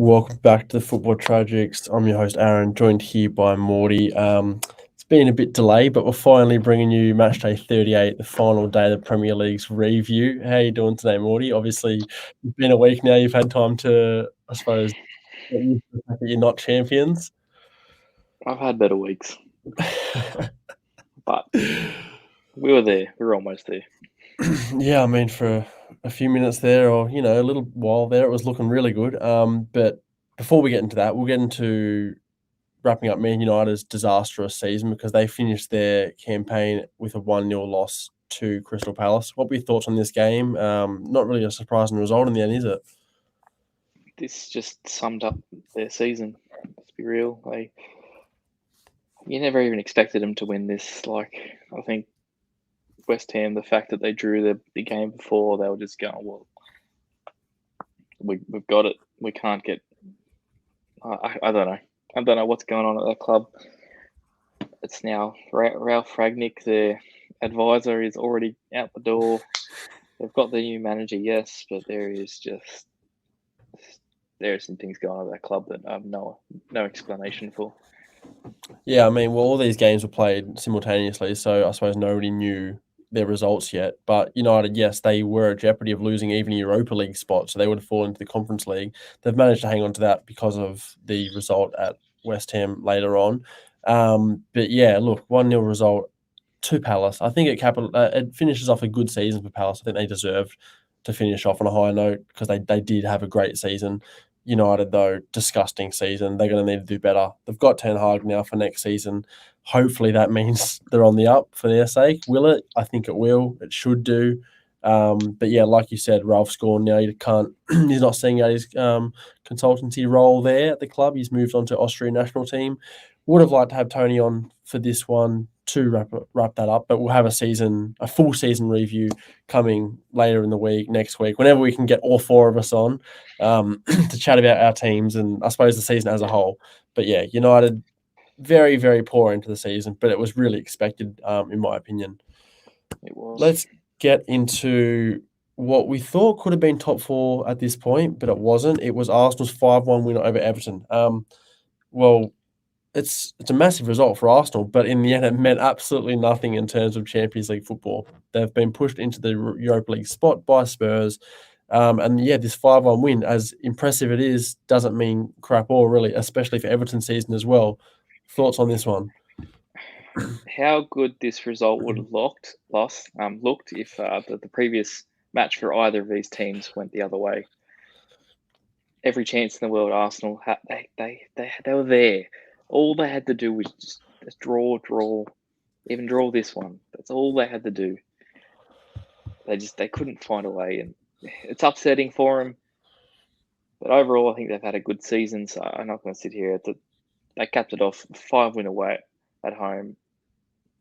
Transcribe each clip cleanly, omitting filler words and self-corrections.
Welcome back to the Football Tragics. I'm your host, Aaron, joined here by Morty. It's been a bit delayed, but we're finally bringing you Matchday 38, the final day of the Premier League's review. How are you doing today, Morty? Obviously, it's been a week now. You've had time to, I suppose, get used to the fact that you're not champions. I've had better weeks, but we were there. We were almost there. Yeah, I mean, for a few minutes there, or a little while there, it was looking really good. But before we get into that, we'll get into wrapping up Man United's disastrous season because they finished their campaign with a 1-0 loss to Crystal Palace. What were your thoughts on this game? Not really a surprising result in the end, is it? This just summed up their season. Let's be real. You never even expected them to win this. I think West Ham, the fact that they drew the game before, they were just going, well, we've got it. We can't get. I don't know. I don't know what's going on at that club. It's now Ralph Ragnick, their advisor, is already out the door. They've got the new manager, yes, but there are some things going on at that club that I have no explanation for. Yeah, I mean, well, all these games were played simultaneously, so I suppose nobody knew their results yet. But United, yes, they were at jeopardy of losing even a Europa League spot, so they would have fallen into the Conference League. They've managed to hang on to that because of the result at West Ham later on. But yeah, look, 1-0 result to Palace. I think it finishes off a good season for Palace. I think they deserved to finish off on a high note because they did have a great season. United, though, disgusting season. They're going to need to do better. They've got Ten Hag now for next season. Hopefully that means they're on the up for their sake. Will it? I think it will. It should do. But yeah, like you said, Ralph's gone now. He's not seeing out his consultancy role there at the club. He's moved on to Austrian national team. Would have liked to have Tony on for this one to wrap that up, but we'll have a full season review coming later in the week, next week, whenever we can get all four of us on to chat about our teams and I suppose the season as a whole. But yeah, United, very, very poor into the season, but it was really expected, in my opinion. It was. Let's get into what we thought could have been top four at this point, but it wasn't. It was Arsenal's 5-1 win over Everton. Well, it's a massive result for Arsenal, but in the end, it meant absolutely nothing in terms of Champions League football. They've been pushed into the Europa League spot by Spurs. And yeah, this 5-1 win, as impressive it is, doesn't mean crap all, really, especially for Everton's season as well. Thoughts on this one? How good this result would have looked if the previous match for either of these teams went the other way. Every chance in the world, Arsenal, they were there. All they had to do was just draw, even draw this one. That's all they had to do. They couldn't find a way, and it's upsetting for them. But overall, I think they've had a good season, so I'm not going to sit here. They capped it off 5-win away at home.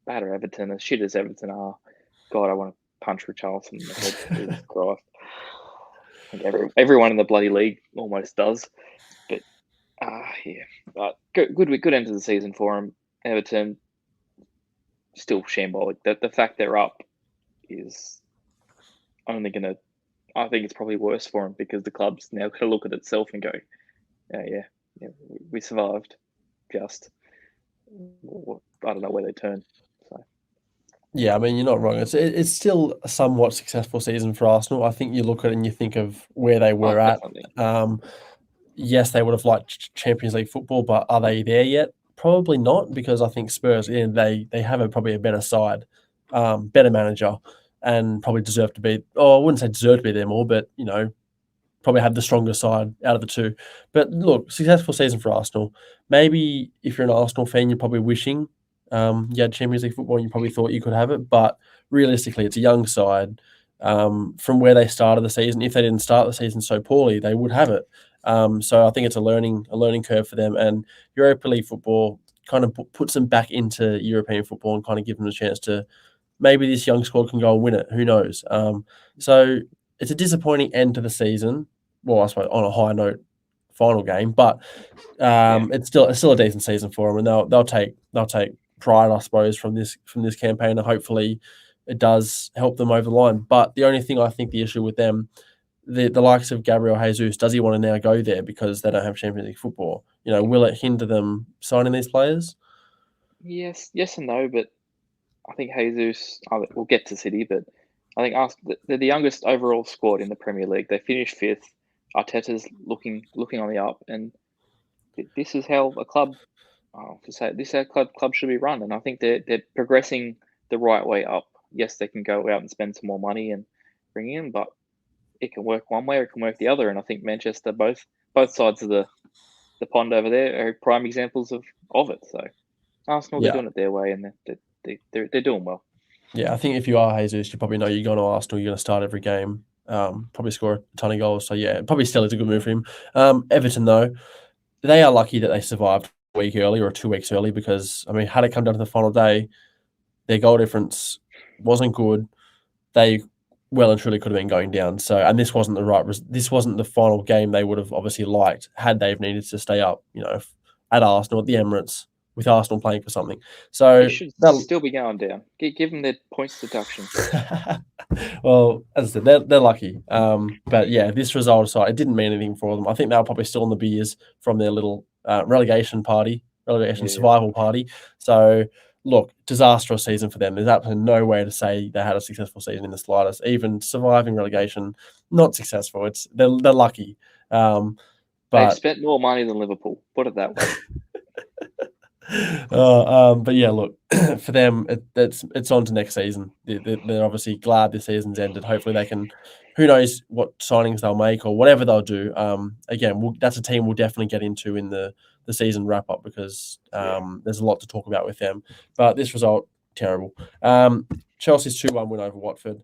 Batter Everton, as shit as Everton are. God, I want to punch Richarlison in the head. Jesus Christ. I think everyone in the bloody league almost does. But yeah, but good end to the season for them. Everton still shambolic. The fact they're up is only going to. I think it's probably worse for them because the club's now going to look at itself and go, yeah, we survived. Just I don't know where they turn. So. Yeah, I mean, you're not wrong. It's still a somewhat successful season for Arsenal. I think you look at it and you think of where they were at. Yes, they would have liked Champions League football, but are they there yet? Probably not, because I think Spurs, they have probably a better side, better manager, and probably deserve to be. Oh, I wouldn't say deserve to be there more, but probably have the stronger side out of the two. But look, successful season for Arsenal. Maybe if you're an Arsenal fan, you're probably wishing you had Champions League football and you probably thought you could have it. But realistically, it's a young side. From where they started the season, if they didn't start the season so poorly, they would have it. So I think it's a learning curve for them. And Europa League football kind of puts them back into European football and kind of give them a chance to maybe this young squad can go and win it. Who knows? So it's a disappointing end to the season. Well, I suppose on a high note, final game, but it's still a decent season for them, and they'll take pride, I suppose, from this campaign, and hopefully it does help them over the line. But the only thing I think the issue with them, the likes of Gabriel Jesus, does he want to now go there because they don't have Champions League football? Will it hinder them signing these players? Yes and no, but I think Jesus. We'll get to City, but I think they're the youngest overall squad in the Premier League. They finished fifth. Arteta's looking on the up, and this is how a club. To say this is how club should be run, and I think they're progressing the right way up. Yes, they can go out and spend some more money and bring in, but it can work one way or it can work the other. And I think Manchester, both sides of the pond over there, are prime examples of it. So Arsenal, they're Yeah. doing it their way, and they're doing well. Yeah, I think if you are Jesus, you probably know you're going to Arsenal, you're going to start every game, probably score a ton of goals. So, yeah, probably still is a good move for him. Everton, though, they are lucky that they survived a week early or 2 weeks early because, had it come down to the final day, their goal difference wasn't good. They well and truly could have been going down. So, and this wasn't this wasn't the final game they would have obviously liked had they needed to stay up, at Arsenal, at the Emirates, with Arsenal playing for something. So, They should still be going down. Give them their points deduction. well, as I said, they're lucky. But yeah, this result aside, it didn't mean anything for them. I think they were probably still on the beers from their little relegation survival party. So, look, disastrous season for them. There's absolutely no way to say they had a successful season in the slightest. Even surviving relegation, not successful. They're lucky. They've But spent more money than Liverpool. Put it that way. but yeah, look, for them, it's on to next season. They're obviously glad this season's ended. Hopefully, they can. Who knows what signings they'll make or whatever they'll do. Again, that's a team we'll definitely get into in the season wrap up because there's a lot to talk about with them. But this result, terrible. Chelsea's 2-1 win over Watford.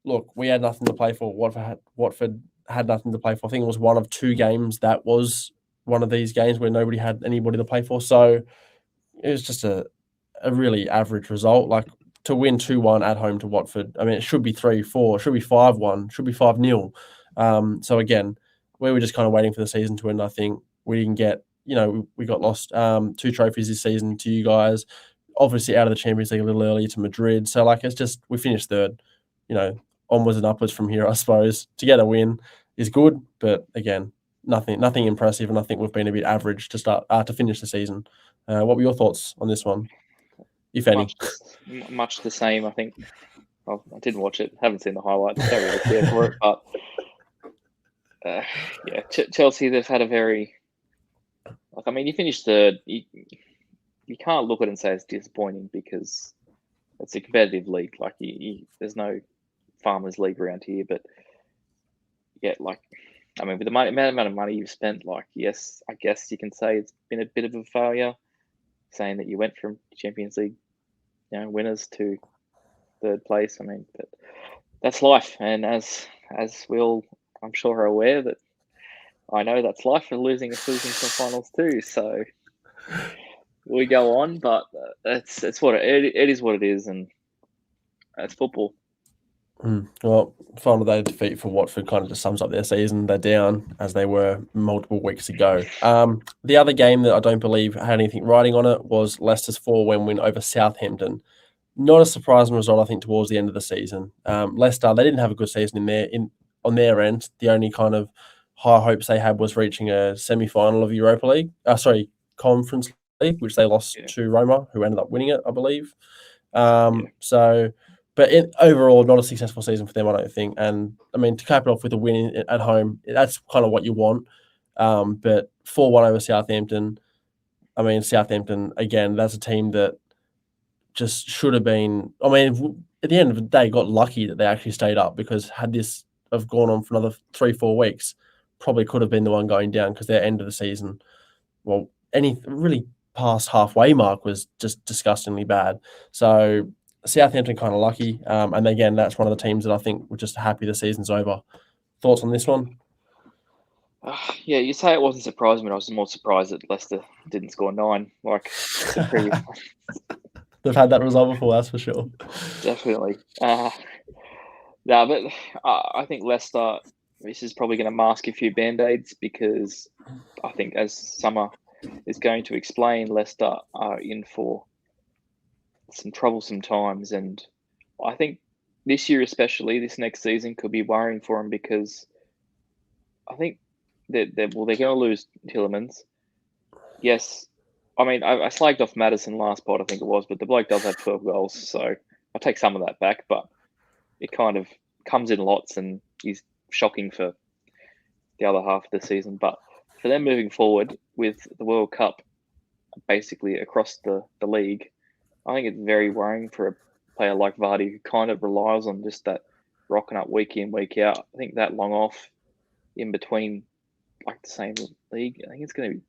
Look, we had nothing to play for. Watford had nothing to play for. I think it was one of two games that was one of these games where nobody had anybody to play for. So it was just a really average result. Like to win 2-1 at home to Watford, it should be 3-4, should be 5-1, should be 5-0. So again, we were just kind of waiting for the season to end. I think we didn't get, we got lost 2 trophies this season to you guys. Obviously out of the Champions League a little early to Madrid. So it's just we finished third. Onwards and upwards from here, I suppose. To get a win is good, but again, nothing impressive, and I think we've been a bit average to finish the season. What were your thoughts on this one, if any? Much the same. I think. Well, I didn't watch it. Haven't seen the highlights. Don't really care for it. But yeah, Chelsea. They've had a very. You finished third. You can't look at it and say it's disappointing because it's a competitive league. There's no farmers league around here. But yeah, with the amount of money you've spent, yes, I guess you can say it's been a bit of a failure. Saying that you went from Champions League, winners to third place. But that's life, and as we all, I'm sure, are aware that I know that's life, and losing some finals too. So we go on, but it's what it is. What it is, and it's football. Well, final day defeat for Watford kind of just sums up their season. They're down as they were multiple weeks ago. The other game that I don't believe had anything writing on it was Leicester's 4-1 win over Southampton. Not a surprising result, I think, towards the end of the season. Leicester, they didn't have a good season on their end. The only kind of high hopes they had was reaching a semi-final of Europa League. Conference League, which they lost to Roma, who ended up winning it, I believe. But overall, not a successful season for them, I don't think. And to cap it off with a win at home, that's kind of what you want. But 4-1 over Southampton. Southampton again. That's a team that just should have been. At the end of the day, got lucky that they actually stayed up because had this have gone on for another 3-4 weeks, probably could have been the one going down because their end of the season, well, any really past halfway mark was just disgustingly bad. So Southampton kind of lucky. And again, that's one of the teams that I think were just happy the season's over. Thoughts on this one? Yeah, you say it wasn't surprising, but I was more surprised that Leicester didn't score 9 like the previous one. They've had that result before, that's for sure. Definitely. But I think Leicester, this is probably going to mask a few band-aids because I think as Summer is going to explain, Leicester are in for some troublesome times. And I think this year especially, this next season, could be worrying for them because I think they're going to lose Tillemans. Yes, I mean I slagged off Madison last pod, I think it was, but the bloke does have 12 goals, so I'll take some of that back. But it kind of comes in lots, and he's shocking for the other half of the season. But for them moving forward with the World Cup basically across the league, I think it's very worrying for a player like Vardy, who kind of relies on just that rocking up week in, week out. I think that long off in between, like the same league, I think it's going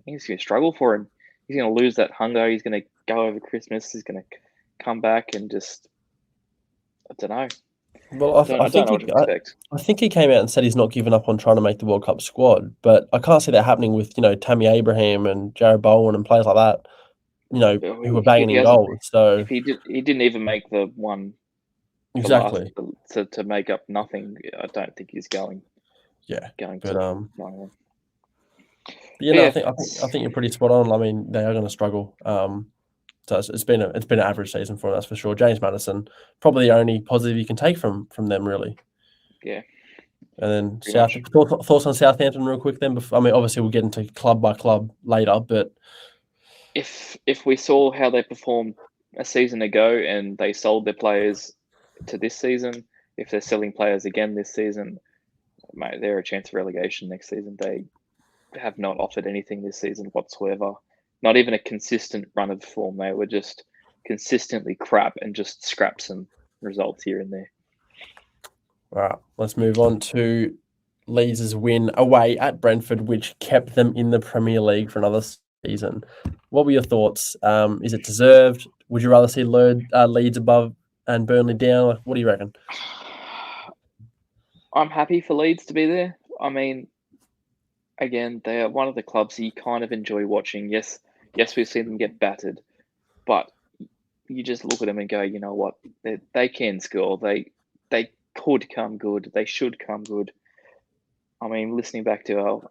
to struggle for him. He's going to lose that hunger. He's going to go over Christmas. He's going to come back and just, I don't know. Well, I don't know what to expect. I think he came out and said he's not given up on trying to make the World Cup squad, but I can't see that happening with, Tammy Abraham and Jared Bowen and players like that, who were banging in goals. So if he didn't even make the one exactly, to make up nothing. I don't think he's going. Yeah, going but to. I think you're pretty spot on. I mean, they are going to struggle. So it's been an average season for them, that's for sure. James Maddison, probably the only positive you can take from them, really. Yeah. And then thoughts on Southampton real quick then. I mean, obviously we'll get into club by club later, but if we saw how they performed a season ago and they sold their players to this season, if they're selling players again this season, mate, they're a chance of relegation next season. They have not offered anything this season whatsoever. Not even a consistent run of form. They were just consistently crap and just scrap some results here and there. All right, let's move on to Leeds' win away at Brentford, which kept them in the Premier League for another season. What were your thoughts? Is it deserved? Would you rather see Leeds above and Burnley down? What do you reckon? I'm happy for Leeds to be there. I mean, again, they are one of the clubs you kind of enjoy watching. Yes, we've seen them get battered, but you just look at them and go, you know what? They can score. They could come good. They should come good. I mean, listening back to our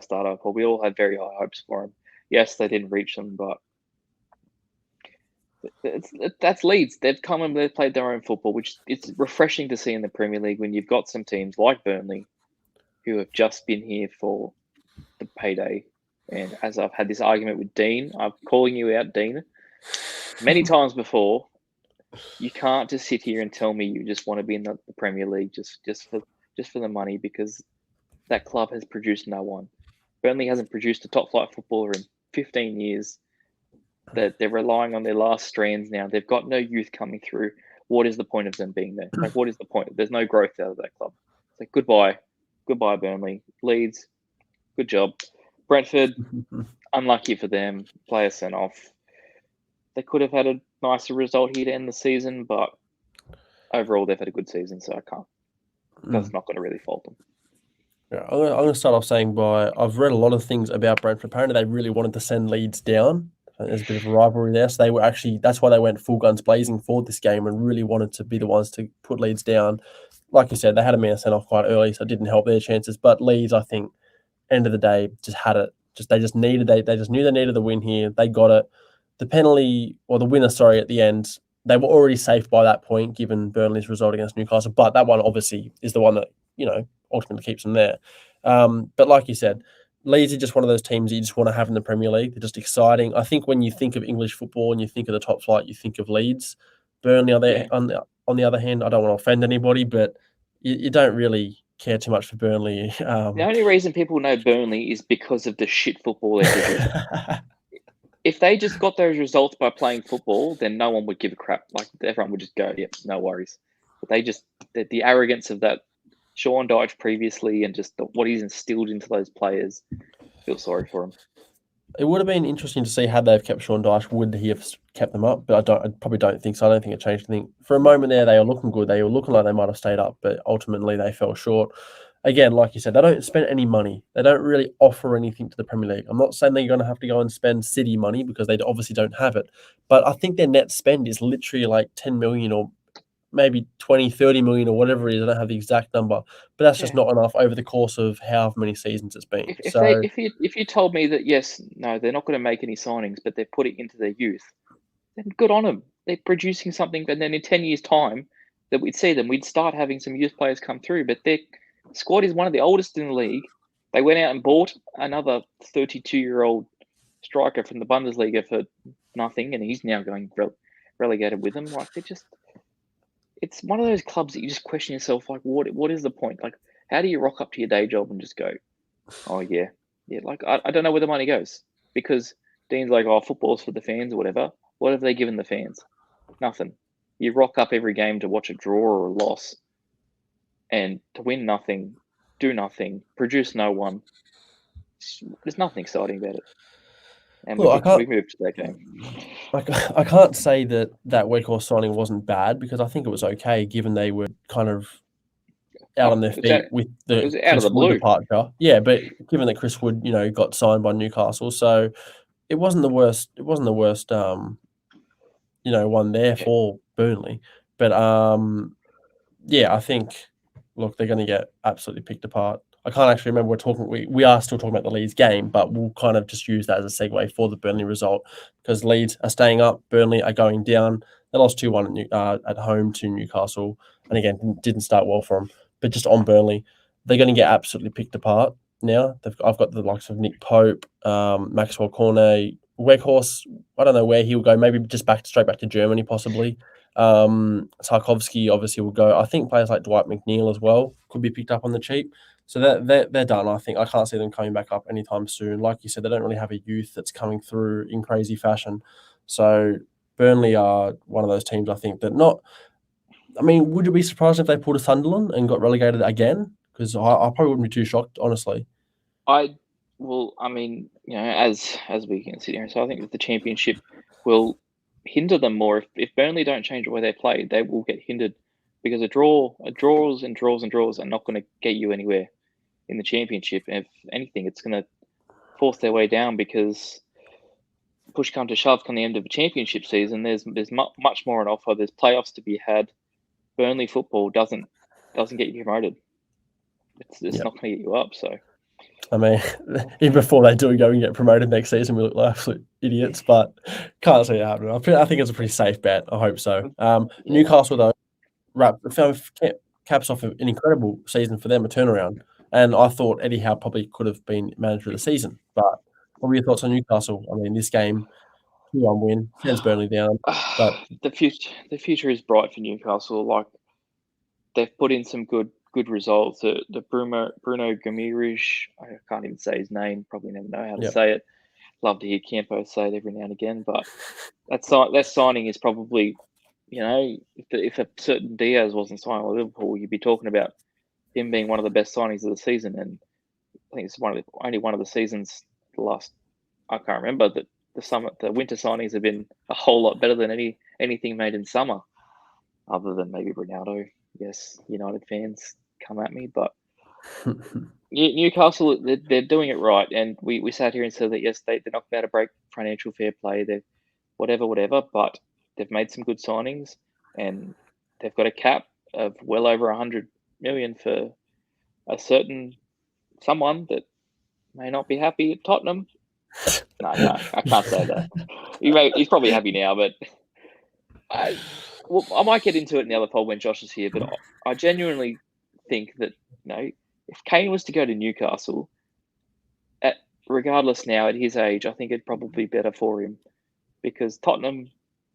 startup, we all had very high hopes for them. Yes, they didn't reach them, but that's Leeds. They've come and they've played their own football, which it's refreshing to see in the Premier League when you've got some teams like Burnley who have just been here for the payday. And as I've had this argument with Dean, I'm calling you out, Dean, many times before. You can't just sit here and tell me you just want to be in the Premier League just for the money, because that club has produced no one. Burnley hasn't produced a top flight footballer in 15 years. That they're relying on their last strands now. They've got no youth coming through. What is the point of them being there? Like, what is the point? There's no growth out of that club. It's like, goodbye, Burnley. Leeds, good job. Brentford, unlucky for them. Player sent off. They could have had a nicer result here to end the season, but overall they've had a good season, so I can't. That's not going to really fault them. Yeah, I'm going to start off saying I've read a lot of things about Brentford. Apparently, they really wanted to send Leeds down. There's a bit of a rivalry there, so they were that's why they went full guns blazing for this game and really wanted to be the ones to put Leeds down. Like you said, they had a man sent off quite early, so it didn't help their chances. But Leeds, I think, end of the day, just had it. They just knew they needed the win here. They got it. The penalty, or the winner, sorry, at the end, they were already safe by that point, given Burnley's result against Newcastle. But that one obviously is the one that, ultimately keeps them there. But like you said, Leeds are just one of those teams that you just want to have in the Premier League. They're just exciting. I think when you think of English football and you think of the top flight, you think of Leeds. Burnley, on the other hand, I don't want to offend anybody, but you don't really care too much for Burnley. The only reason people know Burnley is because of the shit football they produce. If they just got those results by playing football, then no one would give a crap. Like, everyone would just go, "Yep, no worries." But the arrogance of that Sean Dyche previously, and just what he's instilled into those players, I feel sorry for him. It would have been interesting to see had they've kept Sean Dyche, would he have kept them up? But I probably don't think so. I don't think it changed anything. For a moment there, they were looking good. They were looking like they might have stayed up, but ultimately they fell short. Again, like you said, they don't spend any money. They don't really offer anything to the Premier League. I'm not saying they're going to have to go and spend City money, because they obviously don't have it. But I think their net spend is literally like 10 million or maybe 20, 30 million or whatever it is. I don't have the exact number, but that's just not enough over the course of however many seasons it's been. If you told me that, they're not going to make any signings, but they put it into their youth, then good on them. They're producing something, and then in 10 years' time, that we'd see them, we'd start having some youth players come through. But they're squad is one of the oldest in the league. They went out and bought another 32-year-old striker from the Bundesliga for nothing, and he's now going relegated with them. Like, it's one of those clubs that you just question yourself, like, what is the point? Like, how do you rock up to your day job and just go, oh, yeah. Like, I don't know where the money goes, because Dean's like, oh, football's for the fans or whatever. What have they given the fans? Nothing. You rock up every game to watch a draw or a loss, and to win nothing, do nothing, produce no one. There's nothing exciting about it. And we Look, moved to that game. I can't say that Weghorst signing wasn't bad, because I think it was okay, given they were kind of out on their feet with the Chris Wood departure. Yeah, but given that Chris Wood, got signed by Newcastle, so it wasn't the worst. It wasn't the worst. One there for Burnley, but yeah, I think. Look, they're going to get absolutely picked apart. I can't actually remember we are still talking about the Leeds game, but we'll kind of just use that as a segue for the Burnley result, because Leeds are staying up, Burnley are going down. They lost 2-1 at home to Newcastle, and again, didn't start well for them. But just on Burnley, they're going to get absolutely picked apart now. I've got the likes of Nick Pope, Maxwell Cornet, Weghorst. I don't know where he'll go. Maybe just straight back to Germany, possibly. Tarkovsky obviously will go. I think players like Dwight McNeil as well could be picked up on the cheap. So they're done. I think I can't see them coming back up anytime soon. Like you said, they don't really have a youth that's coming through in crazy fashion. So Burnley are one of those teams, I think, that not. I mean, would you be surprised if they pulled a Sunderland and got relegated again? Because I probably wouldn't be too shocked, honestly. I mean, as we can see here, so I think that the Championship will hinder them more. If Burnley don't change the way they play, they will get hindered, because draws are not going to get you anywhere in the Championship. If anything, it's going to force their way down, because push come to shove come the end of the Championship season, there's much more on offer. There's playoffs to be had. Burnley football doesn't get you promoted. It's not going to get you up. So, I mean, even before they do go and get promoted next season, we look like absolute idiots, but can't see it happening. I think it's a pretty safe bet. I hope so. Newcastle, though, caps off an incredible season for them, a turnaround. And I thought Eddie Howe probably could have been manager of the season. But what were your thoughts on Newcastle? I mean, this game, 2-1 win, sends Burnley down. But the future is bright for Newcastle. Like, they've put in some good results. The Bruno Guimaraes, I can't even say his name. Probably never know how to say it. Love to hear Campo say it every now and again, but that signing is probably, if a certain Diaz wasn't signed with Liverpool, you'd be talking about him being one of the best signings of the season. And I think it's only one of the seasons. I can't remember that the winter signings have been a whole lot better than anything made in summer, other than maybe Ronaldo. Yes, United fans come at me, but Newcastle, they're doing it right. And we sat here and said that, yes, they're not about to break financial fair play. They're whatever, but they've made some good signings, and they've got a cap of well over 100 million for a certain someone that may not be happy at Tottenham. No, I can't say that. He's probably happy now, but I might get into it in the other poll when Josh is here. But I genuinely think that, if Kane was to go to Newcastle, regardless now at his age, I think it'd probably be better for him, because Tottenham,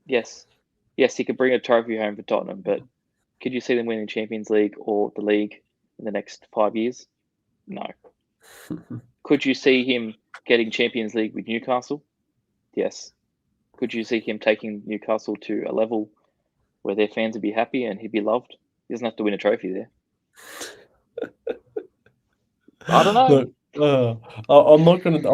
yes, he could bring a trophy home for Tottenham, but could you see them winning Champions League or the league in the next 5 years? No. Could you see him getting Champions League with Newcastle? Yes. Could you see him taking Newcastle to a level where their fans would be happy and he'd be loved? He doesn't have to win a trophy there. I don't know. Look, I'm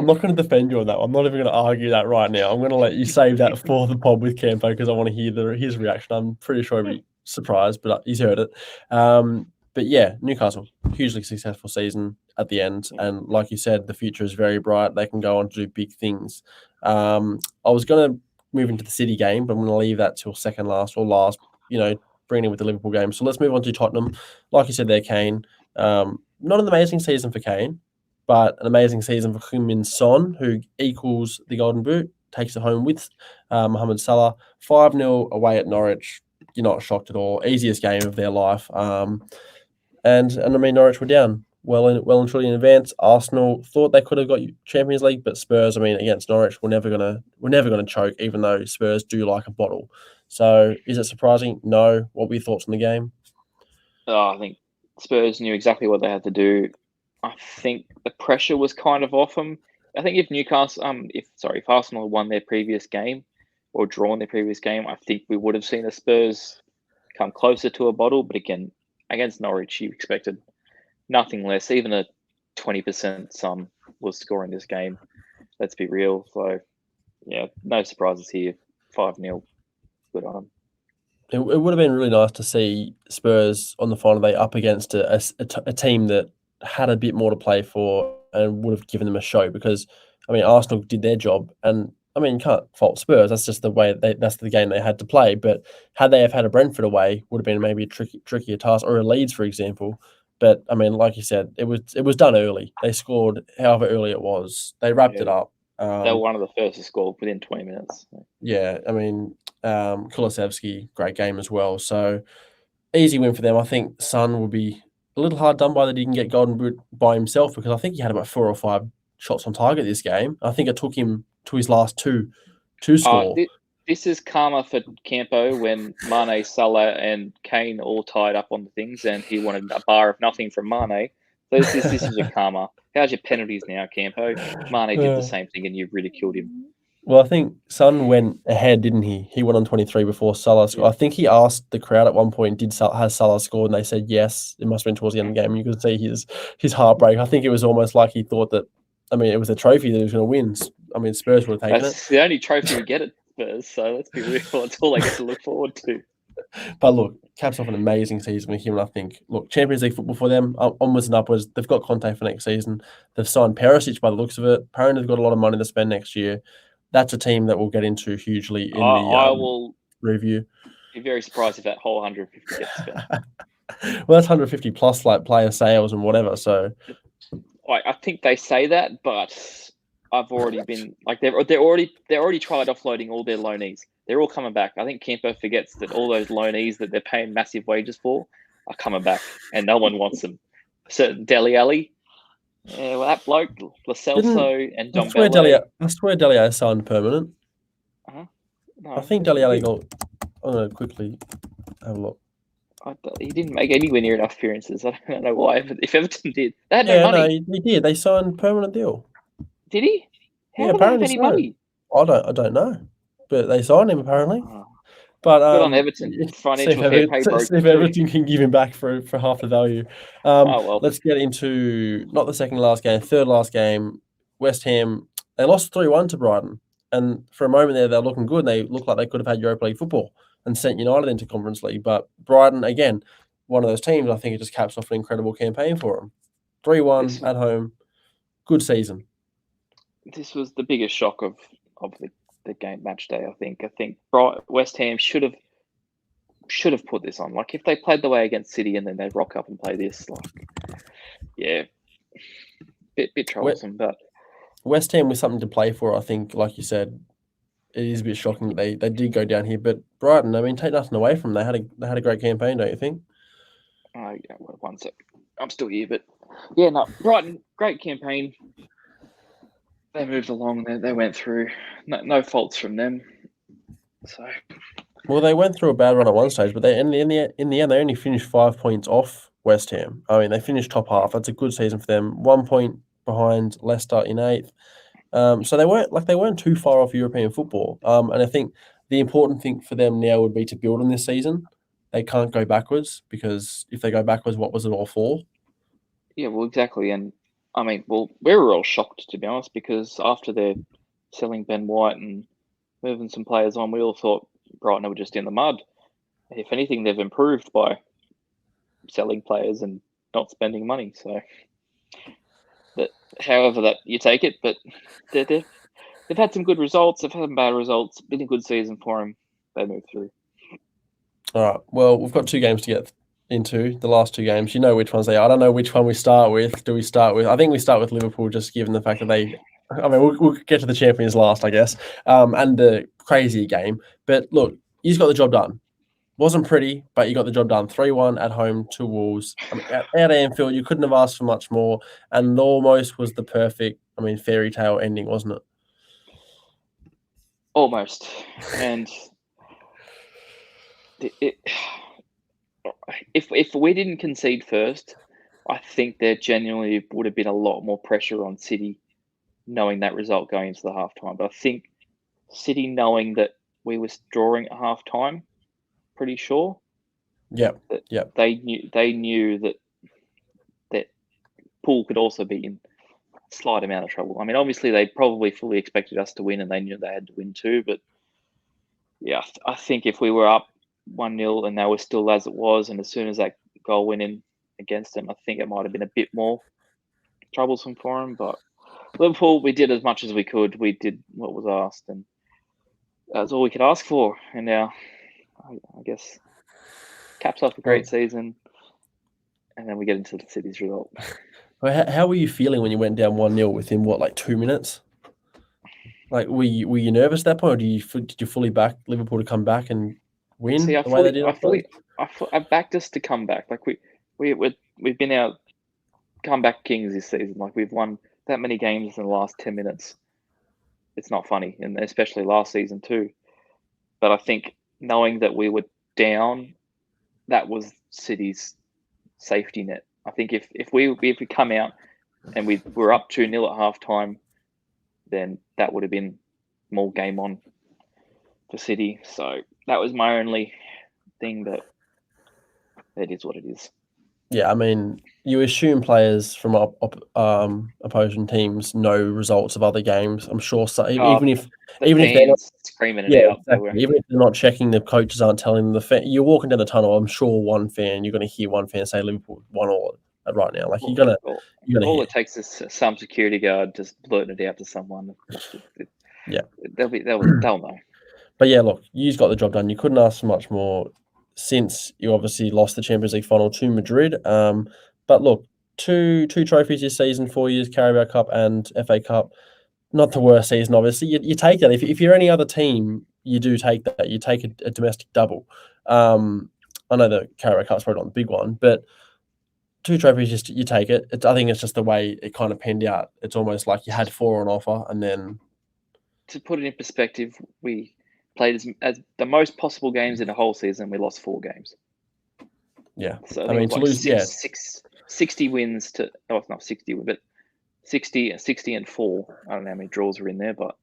not gonna defend you on that. I'm not even gonna argue that right now. I'm gonna let you save that for the pod with Campo, because I want to hear his reaction. I'm pretty sure he'll be surprised, but he's heard it. But yeah, Newcastle, hugely successful season at the end, and like you said, the future is very bright. They can go on to do big things. I was gonna move into the City game, but I'm gonna leave that till second last or last. Bringing in with the Liverpool game. So let's move on to Tottenham. Like you said there, Kane. Not an amazing season for Kane, but an amazing season for Heung-min Son, who equals the Golden Boot, takes it home with Mohamed Salah. 5-0 away at Norwich. You're not shocked at all. Easiest game of their life. And I mean, Norwich were down well and truly in advance. Arsenal thought they could have got Champions League, but Spurs, I mean, against Norwich, we're never gonna choke, even though Spurs do like a bottle. So, is it surprising? No. What were your thoughts on the game? I think Spurs knew exactly what they had to do. I think the pressure was kind of off them. I think if Arsenal won their previous game or drawn their previous game, I think we would have seen the Spurs come closer to a bottle. But again, against Norwich, you expected nothing less. Even a 20% sum was scoring this game. Let's be real. So, yeah, no surprises here. 5-0. Good on them. It would have been really nice to see Spurs on the final day up against a team that had a bit more to play for and would have given them a show because, I mean, Arsenal did their job and, I mean, you can't fault Spurs. That's just the way that's the game they had to play. But had they have had a Brentford away, would have been maybe a trickier task, or a Leeds, for example. But I mean, like you said, it was done early. They scored however early it was. They wrapped it up. They were one of the first to score within 20 minutes. Yeah, I mean, Kulusevski, great game as well. So easy win for them. I think Son will be a little hard done by that he can get golden boot by himself because I think he had about 4 or 5 shots on target this game. I think it took him to his last two to score. This is karma for Campo when Mane, Salah, and Kane all tied up on the things, and he wanted a bar of nothing from Mane. So this is your karma. How's your penalties now, Campo? Mane did the same thing, and you ridiculed him. Well, I think Son went ahead, didn't he? He went on 23 before Salah scored. Yeah. I think he asked the crowd at one point, has Salah scored? And they said yes. It must have been towards the end of the game. You could see his heartbreak. I think it was almost like he thought that, I mean, it was a trophy that he was going to win. I mean, Spurs would have taken That's the only trophy we get at Spurs, so let's be real. It's all they get to look forward to. But look, caps off an amazing season with him. And I think, look, Champions League football for them, onwards and upwards. They've got Conte for next season. They've signed Perisic by the looks of it. Apparently, they've got a lot of money to spend next year. That's a team that we'll get into hugely in I will review. Be very surprised if that whole 150 gets spent. Well, that's 150 plus like player sales and whatever. So I think they say that, but I've already been like they're already tried offloading all their loanees. They're all coming back. I think Campo forgets that all those loanees that they're paying massive wages for are coming back, and no one wants them. Certain Dele Alli. Yeah, well, that bloke, Lo Celso and Dombele. I swear Dele Alli signed permanent. No, I think Dele Alli got... I'm going to quickly have a look. He didn't make anywhere near enough appearances. I don't know why. But if Everton did, they had no money. No, he did. They signed permanent deal. Did he? How did apparently they have any money? I don't know. But they signed him, apparently. Oh. But good on Everton. Financial fair play broke. See if Everton can give him back for half the value. Well. Let's get into not the second last game, third last game. West Ham, they lost 3-1 to Brighton. And for a moment there, they're looking good. And they looked like they could have had Europa League football and sent United into Conference League. But Brighton, again, one of those teams, I think it just caps off an incredible campaign for them. 3-1 at home. Good season. This was the biggest shock of the game match day, I think. I think West Ham should have put this on. Like if they played the way against City and then they rock up and play this, like bit troublesome. But West Ham with something to play for, I think, like you said, it is a bit shocking that they did go down here. But Brighton, I mean, take nothing away from them. They had a great campaign, don't you think? Yeah, well, one sec. I'm still here, but yeah, no, Brighton, great campaign. They moved along. They went through. No faults from them. So, well, they went through a bad run at one stage, but they in the end they only finished 5 points off West Ham. I mean, they finished top half. That's a good season for them. 1 point behind Leicester in 8th. So they weren't too far off European football. And I think the important thing for them now would be to build on this season. They can't go backwards because if they go backwards, what was it all for? Yeah, well, exactly. And I mean, well, we were all shocked, to be honest, because after they're selling Ben White and moving some players on, we all thought Brighton were just in the mud. If anything, they've improved by selling players and not spending money. So, however that you take it, but they've had some good results. They've had some bad results. Been a good season for them. They moved through. All right. Well, we've got 2 games to get into, the last 2 games. You know which ones they are. I don't know which one we start with. Do we start with... I think we start with Liverpool, just given the fact that they... I mean, we'll get to the champions last, I guess, and the crazy game. But look, he's got the job done. Wasn't pretty, but you got the job done. 3-1 at home to Wolves. I mean, out of Anfield, you couldn't have asked for much more, and almost was the perfect, fairy tale ending, wasn't it? Almost. And if we didn't concede first, I think there genuinely would have been a lot more pressure on City knowing that result going into the halftime. But I think City knowing that we was drawing at halftime, pretty sure Yeah, that yeah, they knew that Poole could also be in a slight amount of trouble. I mean, obviously they probably fully expected us to win, and they knew they had to win too. But yeah, I think if we were up 1-0 and they were still as it was, and as soon as that goal went in against them, I think it might have been a bit more troublesome for them. But Liverpool, we did as much as we could. We did what was asked, and that's all we could ask for. And now, I guess, caps off a great season, and then we get into the City's result. How were you feeling when you went down 1-0 within, 2 minutes? Like, were you nervous at that point, or did you fully back Liverpool to come back and win See, the way they did? I backed us to come back. Like we've been our comeback kings this season. Like we've won that many games in the last 10 minutes. It's not funny, and especially last season too. But I think knowing that we were down, that was City's safety net. I think if we come out and we were up 2-0 at halftime, then that would have been more game on for City. So that was my only thing, but it is what it is. Yeah, you assume players from opposing teams know results of other games. I'm sure so. Even if they're not screaming it out, exactly. Even if they're not checking, the coaches aren't telling them. You're walking down the tunnel. I'm sure you're going to hear one fan say Liverpool 1-1 right now. Like you're gonna all hear. it takes is some security guard just blurting it out to someone. Yeah, they'll know. But yeah, look, you've got the job done. You couldn't ask for much more since you obviously lost the Champions League final to Madrid. But look, two trophies this season, 4 years Carabao Cup and FA Cup. Not the worst season, obviously. You take that. If you're any other team, you do take that. You take a domestic double. I know the Carabao Cup's probably not the big one, but two trophies, you take it. I think it's just the way it kind of panned out. It's almost like you had 4 on offer, and then... To put it in perspective, we played as the most possible games in the whole season. We lost 4 games. Yeah. So to lose, 60 wins to... Oh, it's not 60, but 60 and 4. I don't know how many draws are in there, but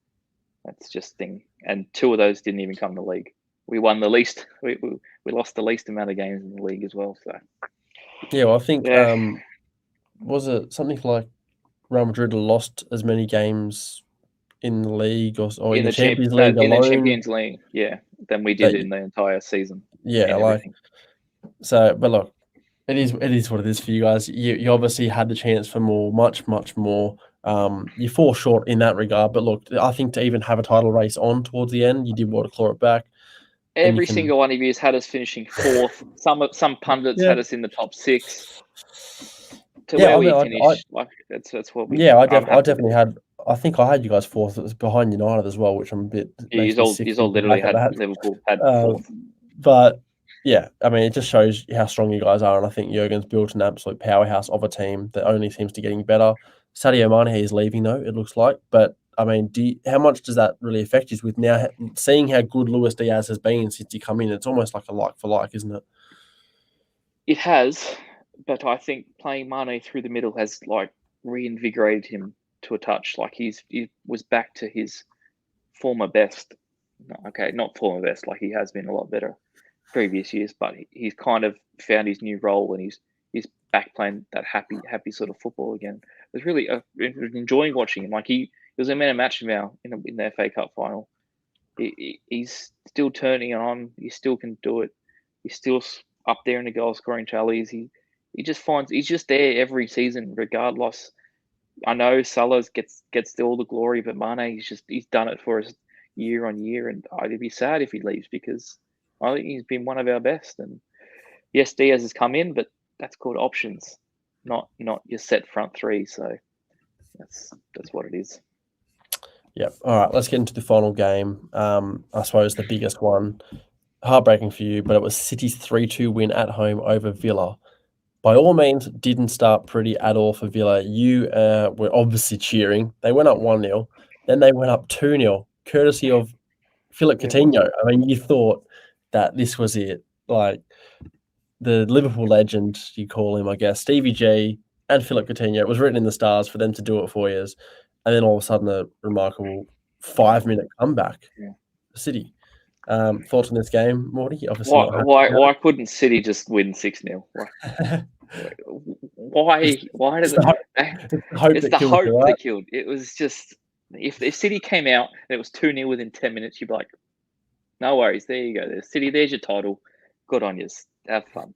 that's just thing. And 2 of those didn't even come to the league. We won the least. We lost the least amount of games in the league as well. So yeah, well, I think was it something like Real Madrid lost as many games in the league or in the Champions League alone? In the Champions League, yeah, than we did in the entire season. Yeah, but look, it is what it is for you guys. You obviously had the chance for more, much more. You fall short in that regard, but look, I think to even have a title race on towards the end, you did want to claw it back. Every single one of you has had us finishing 4th. Some pundits had us in the top 6. To where we finished, that's what we. Yeah, I definitely had. I think I had you guys 4th. It was behind United as well, which I'm a bit. You all literally had Liverpool had 4th. But yeah, it just shows how strong you guys are, and I think Jurgen's built an absolute powerhouse of a team that only seems to getting better. Sadio Mane is leaving though, it looks like, but how much does that really affect you with now seeing how good Luis Diaz has been since he come in? It's almost like a like for like, isn't it? It has, but I think playing Mane through the middle has reinvigorated him to a touch. Like he was back to his former best. Okay, not former best. Like he has been a lot better previous years, but he's kind of found his new role and he's back playing that happy sort of football again. It was really enjoying watching him. Like he was a man of match now in the FA Cup final. He's still turning on. He still can do it. He's still up there in the goal scoring tallies. He's just there every season, regardless. I know Salah gets all the glory, but Mane, he's done it for us year on year, and I'd be sad if he leaves because I think he's been one of our best. And yes, Diaz has come in, but that's called options, not your set front three. So that's what it is. Yeah. All right. Let's get into the final game. I suppose the biggest one. heartbreaking for you, but it was City's 3-2 win at home over Villa. By all means, didn't start pretty at all for Villa. You were obviously cheering. They went up 1-0, then they went up 2-0, courtesy of Philip Yeah, what's Coutinho. I mean, you thought that this was it. Like, the Liverpool legend, you call him, I guess, Stevie G and Philip Coutinho. It was written in the stars for them to do it for years. And then all of a sudden, a remarkable 5-minute comeback yeah. for City. Thoughts on this game, Morty? Obviously Why not happy why about why couldn't City just win 6-0? it. Why It's did the hope, they, it's the hope it's that the kills hope you, right? that killed. It was just if City came out and it was 2-0 within 10 minutes, you'd be like, no worries, there you go. There's City, there's your title. Good on you. Have fun.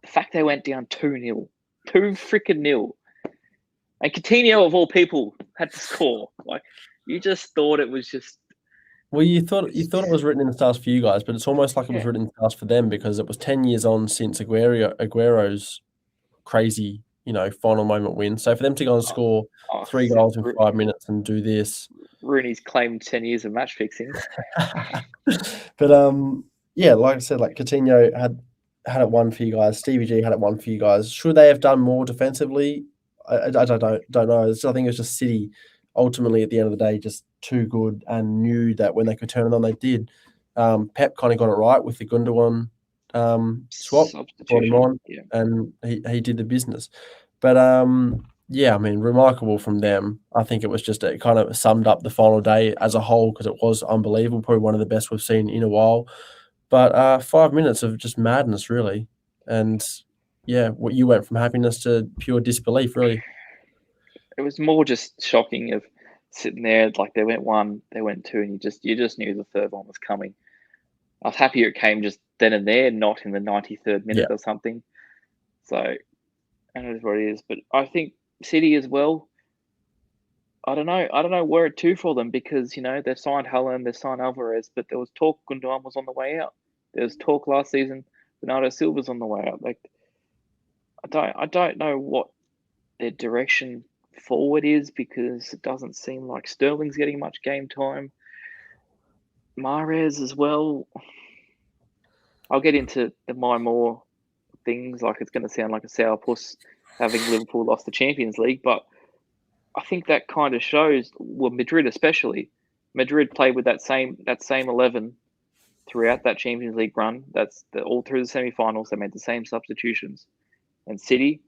The fact they went down 2-0, 2 freaking nil, and Coutinho of all people had to score. Like you just thought it was just Well, you thought it was written in the stars for you guys, but it's almost like it was yeah. written in the stars for them because it was 10 years on since Aguero's crazy, final moment win. So for them to go and Oh, score oh, 3 goals in 5 minutes and do this, Rooney's claimed 10 years of match fixing. but yeah, like I said, like Coutinho had it one for you guys. Stevie G had it one for you guys. Should they have done more defensively? I don't know. I think it was just City ultimately at the end of the day just too good and knew that when they could turn it on, they did. Pep kind of got it right with the Gundogan swap, brought him Substitution. on, Yeah. and he did the business. But yeah, I mean, remarkable from them. I think it was just it kind of summed up the final day as a whole because it was unbelievable, probably one of the best we've seen in a while. But 5 minutes of just madness, really, and yeah, what you went from happiness to pure disbelief, really. It was more just shocking of sitting there like they went one, they went two, and you just knew the third one was coming. I was happier it came just then and there, not in the 93rd Yeah, minute or something. So, and it is what it is. But I think City as well. I don't know. I don't know where it to for them because they've signed Haaland, they've signed Alvarez, but there was talk Gundogan was on the way out. There was talk last season Bernardo Silva's on the way out. Like I don't know what their direction forward is because it doesn't seem like Sterling's getting much game time. Mahrez as well. I'll get into the more things like it's going to sound like a sourpuss having Liverpool lost the Champions League, but I think that kind of shows. Well, Madrid especially. Madrid played with that same 11 throughout that Champions League run. That's all through the semi-finals. They made the same substitutions, and City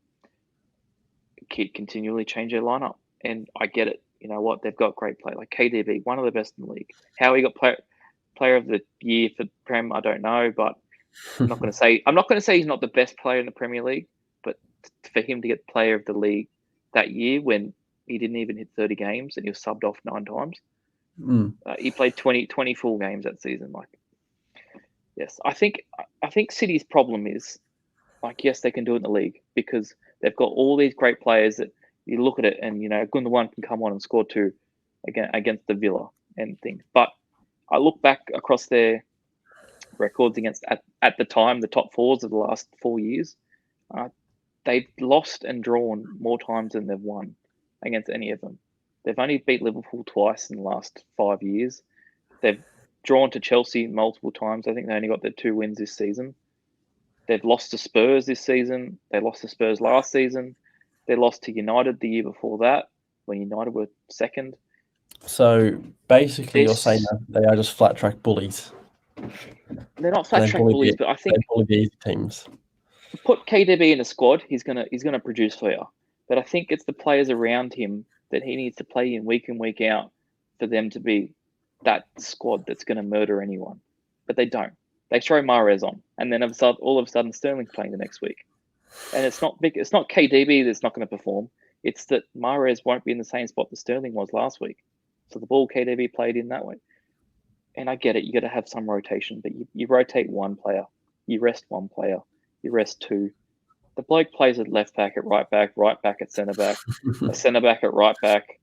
continually change their lineup. And I get it. You know what? They've got great play like KDB, one of the best in the league. How he got player of the year for Prem, I don't know, but I'm not going to say he's not the best player in the Premier League, but for him to get player of the league that year when he didn't even hit 30 games and he was subbed off 9 times. mm. He played 20 full games that season. Like, yes, I think City's problem is like, yes, they can do it in the league because they've got all these great players that you look at it and Gundogan can come on and score two against the Villa and things. But I look back across their records against at the time the top fours of the last 4 years. Uh, they've lost and drawn more times than they've won against any of them. They've only beat Liverpool twice in the last 5 years. They've drawn to Chelsea multiple times. I think they only got their 2 wins this season. They've lost to Spurs this season. They lost to Spurs last season. They lost to United the year before that when United were second. So basically, you're saying This that they are just flat track bullies, they're not and flat track bullies, but I they think bully the easy teams. put KDB in a squad, he's gonna produce for you. But I think it's the players around him that he needs to play in week out for them to be that squad that's going to murder anyone. But they don't. They throw Mahrez on, and then all of a sudden Sterling's playing the next week. And it's not big. It's not KDB that's not going to perform. It's that Mahrez won't be in the same spot that Sterling was last week. So the ball KDB played in that way. And I get it. You got to have some rotation, but you rotate one player, you rest one player, you rest two. The bloke plays at left back, at right back at centre back, a centre back at right back.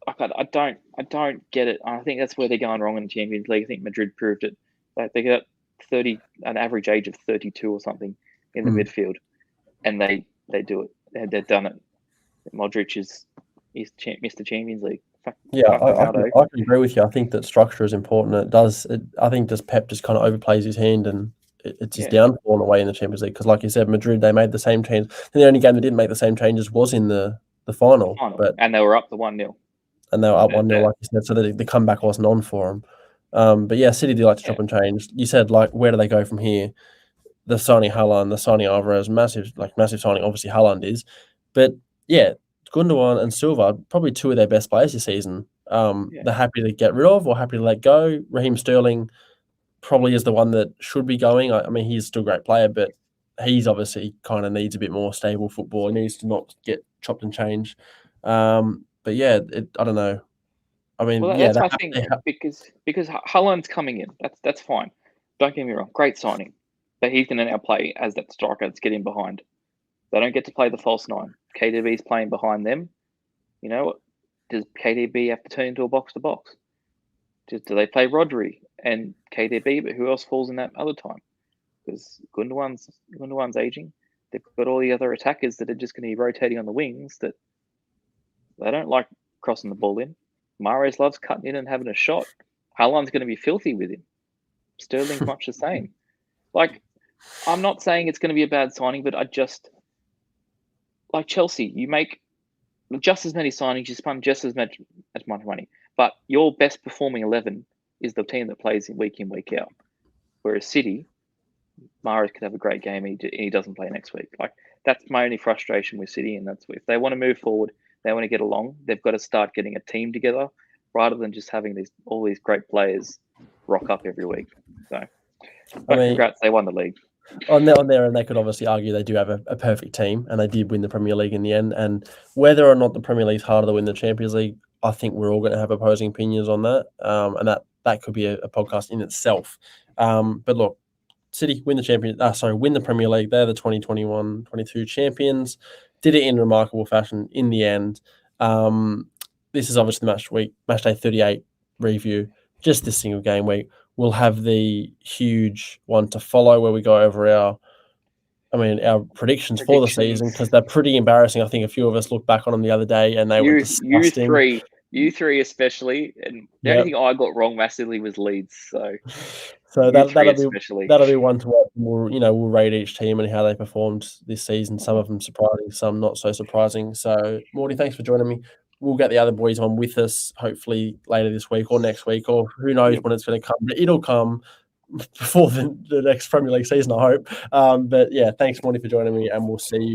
I don't get it. I think that's where they're going wrong in the Champions League. I think Madrid proved it. Like they got an average age of 32 or something in the midfield, and they do it. They've done it. Modric is Mr. Champions League. Yeah, Fucking Aldo. I can agree with you. I think that structure is important. It does. I think just Pep just kind of overplays his hand, and it's his Yeah, downfall in a way in the Champions League. Because, like you said, Madrid they made the same change. And the only game they didn't make the same changes was in the the final, final, and they were up to 1-0. and they were up And 1-0, like you said, so the comeback wasn't on for them. But yeah, City do like to chop and change. You said like, where do they go from here? The signing Haaland, the signing Alvarez, massive signing. Obviously, Haaland is, but yeah, Gundogan and Silva probably two of their best players this season. yeah. They're happy to get rid of or happy to let go. Raheem Sterling probably is the one that should be going. I mean, he's still a great player, but he's obviously kind of needs a bit more stable football. He needs to not get chopped and changed. But yeah, I don't know. I mean, Well, yeah, that's my thing, because Haaland's coming in. That's fine. Don't get me wrong, great signing, but he's going to now play as that striker that's getting behind. They don't get to play the false nine. KDB's playing behind them. You know what? Does KDB have to turn into a box to box? Do they play Rodri and KDB? But who else falls in that other time? Because Gundogan's aging. They've got all the other attackers that are just going to be rotating on the wings. That they don't like crossing the ball in. Mahrez loves cutting in and having a shot. Haaland's going to be filthy with him. Sterling's much the same. Like, I'm not saying it's going to be a bad signing, but I just like Chelsea. You make just as many signings, you spend just as much money, but your best performing 11 is the team that plays week in, week out. Whereas City, Mahrez could have a great game and he doesn't play next week. Like, that's my only frustration with City, and that's if they want to move forward, they want to get along, they've got to start getting a team together rather than just having all these great players rock up every week. So, but congrats, they won the league. On there, and they could obviously argue they do have a perfect team, and they did win the Premier League in the end. And whether or not the Premier League's harder to win the Champions League, I think we're all going to have opposing opinions on that, and that could be a podcast in itself. But look, City win the Premier League. They're the 2021-22 champions. Did it in remarkable fashion in the end. This is obviously Matchday 38 review, just this single game week. We'll have the huge one to follow where we go over our predictions for the season, because they're pretty embarrassing. I think a few of us looked back on them the other day and they were disgusting. You three especially, and the only thing I got wrong massively was Leeds. So that'll be one to watch. We'll rate each team and how they performed this season. Some of them surprising, some not so surprising. So Morty, thanks for joining me. We'll get the other boys on with us hopefully later this week or next week, or who knows when it's going to come. But it'll come before the next Premier League season, I hope. But yeah, thanks Morty for joining me, and we'll see you